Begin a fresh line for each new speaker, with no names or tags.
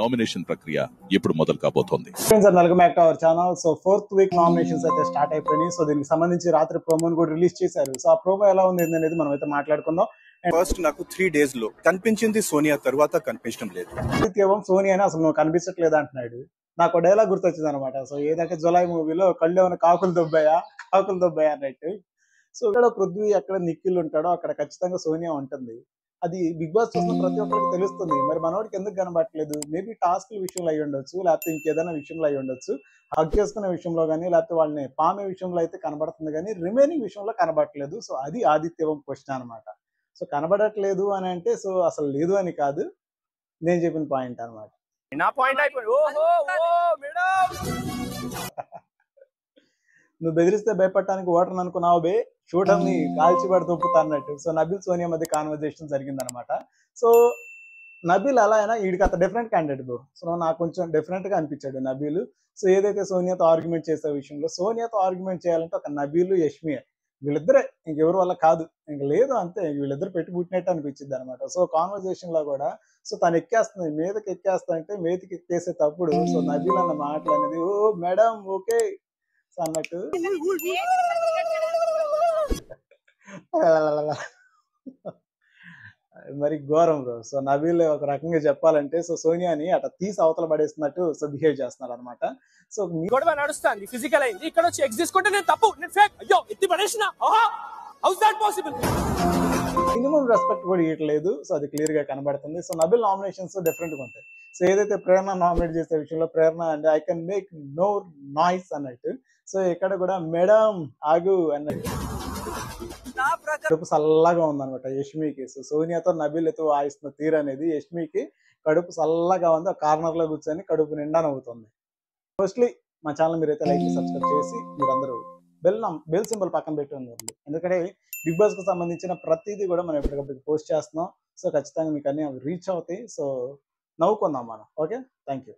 Nomination ప్రక్రియ ఇప్పుడు మొదలు కాబోతోంది.
Welcome back to our channel. So 4th week nominations అయితే స్టార్ట్ అయిపోయినాయి. సో దీనికి సంబంధించి రాత్రి ప్రోమోని కూడా రిలీజ్ చేశారు. సో ఆ ప్రోమో ఎలా ఉంది అనేది మనం అయితే మాట్లాడుకుందాం.
ఫస్ట్ నాకు 3 days లో కనిపించింది సోనియా, తర్వాత కనిపించడం లేదు.
సోనియా అని అసలు నువ్వు కనిపించట్లేదు అంటున్నాడు. నాకు డైలాగ్ గుర్తొచ్చింది అనమాట. సో ఏదంటే జులై మూవీలో కళ్ళు ఏమైనా కాకులు దొబ్బాయా అన్నట్టు. సో ఇక్కడ పృథ్వీ ఎక్కడ నిఖిల్ ఉంటాడో అక్కడ ఖచ్చితంగా సోనియా ఉంటుంది. అది బిగ్ బాస్ చూసిన ప్రతి ఒక్కరికి తెలుస్తుంది. మరి మనోడికి ఎందుకు కనబడట్లేదు? మేబీ టాస్క్ విషయంలో అయ్యి ఉండొచ్చు, లేకపోతే ఇంకేదైనా విషయంలో అయ్యి ఉండొచ్చు. హక్ చేసుకునే విషయంలో కానీ, లేకపోతే వాళ్ళని పామే విషయంలో అయితే కనబడుతుంది కానీ రిమైనింగ్ విషయంలో కనబడట్లేదు. సో అది ఆదిత్యవం క్వశ్చన్ అనమాట. సో కనబడట్లేదు అని అంటే సో అసలు లేదు అని కాదు, నేను చెప్పిన పాయింట్ అనమాట. నువ్వు బెదిరిస్తే భయపడటానికి ఓటర్ని అనుకున్నావు బే, షూటర్ని కాల్చిబడి తొప్పుతా అన్నట్టు. సో నబిల్ సోనియా మధ్య కాన్వర్జేషన్ జరిగిందనమాట. సో నబిల్ అలా అయినా వీడికి అంత డిఫరెంట్ క్యాండిడేట్ బ్రో. సో నాకు కొంచెం డిఫరెంట్ గా అనిపించాడు నబీల్. సో ఏదైతే సోనియాతో ఆర్గ్యుమెంట్ చేసే విషయంలో, సోనియాతో ఆర్గ్యుమెంట్ చేయాలంటే ఒక నబీల్ యష్మియే, వీళ్ళిద్దరే, ఇంకెవరు వల్ల కాదు. ఇంక లేదు అంతే, వీళ్ళిద్దరు పెట్టి పుట్టినట్టు అనిపించింది అనమాట. సో కాన్వర్జేషన్ లో కూడా సో తను ఎక్కేస్తుంది, మీదకి ఎక్కేస్తా అంటే మీదకి ఎక్కేసే తప్పుడు సో నబీల్ అన్న మాటలు అనేది ఓ మేడం ఓకే అన్నట్టు మరి ఘోరం బ్రో. సో నబీల్ ఒక రకంగా చెప్పాలంటే సో సోనియాని అట్లా తీసి అవతల పడేస్తున్నట్టు సో బిహేవ్ చేస్తున్నారు అనమాట. సో
గొడవ నడుస్తుంది, ఫిజికల్ అయింది, ఇక్కడ వచ్చి ఎక్స్ తీసుకుంటే నేను తప్పు, నేను ఫేక్, అయ్యో ఎత్తి పడేసిన, how is that possible?
Minimum respect కూడా ఇవ్వట్లేదు. సో అది క్లియర్ గా కనబడుతుంది. సో నబిల్ నామినేషన్స్ డిఫరెంట్ గా ఉంటాయి. సో ఏదైతే ప్రేరణ నామినేట్ చేసే విషయంలో ప్రేరణ అంటే I can make no noise అన్నట్టు. సో ఇక్కడ కూడా మేడం ఆగు అన్నట్టు కడుపు చల్లగా ఉందన్నమాట యష్మికి. సో సోనియాతో నబిల్తో వాయిస్తున్న తీరు అనేది యష్మికి కడుపు చల్లగా ఉంది. కార్నర్ లో కూర్చొని కడుపు నిండా నవ్వుతుంది. ఫస్ట్లీ మా ఛానల్ మీరైతే లైక్ సబ్స్క్రైబ్ చేసి మీరందరూ బెల్ సింబల్ పక్కన పెట్టి ఉంది. ఎందుకంటే బిగ్ బాస్ కు సంబంధించిన ప్రతిదీ కూడా మనం ఎప్పటికప్పుడు పోస్ట్ చేస్తున్నాం. సో ఖచ్చితంగా మీకు అన్ని రీచ్ అవుతాయి. సో నవ్వుకుందాం మనం. Okay, thank you.